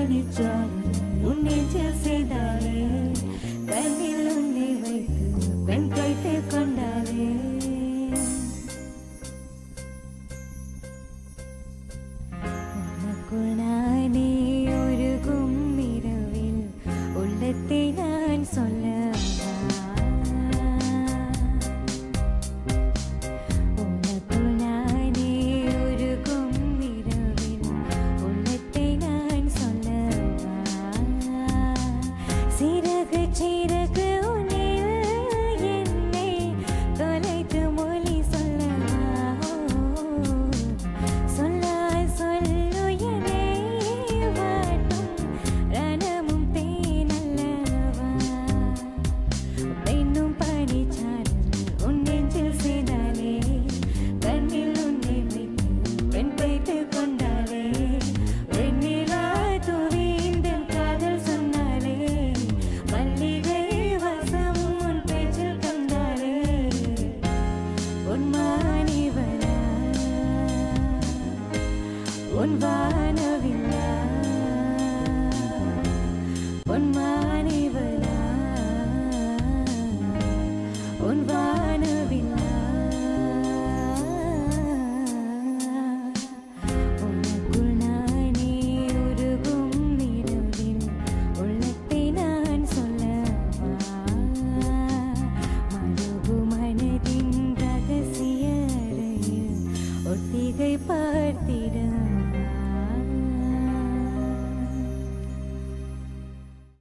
பனிச்சாறு உன் நெஞ்சில் செய்தாலே கண்ணில் உன்னை வைத்து பெண் கைத்து கொண்டாலே உனக்குள் நானே ஒருகும் இரவில் உள்ளத்தை நான் சொல்லவா சிறகு உன்னில் என்னை தொலைத்து மொழி சொல்லவா சொல்லாய் சொல்லு என்னை வாட்டும் ரணமும் தேனல்லவா பெண்ணும் பனிச்சாரல் உன் நெஞ்சில் செய்தாலே கண்ணில் உன்னை வைத்து பெண் வைத்து கொண்டாலே வெண்ணிலா தூவி இந்த காதல் சொன்னாலே மல்லிகை வசம் உன் பேச்சில் கண்டாலே உன் மாணிவனா உன்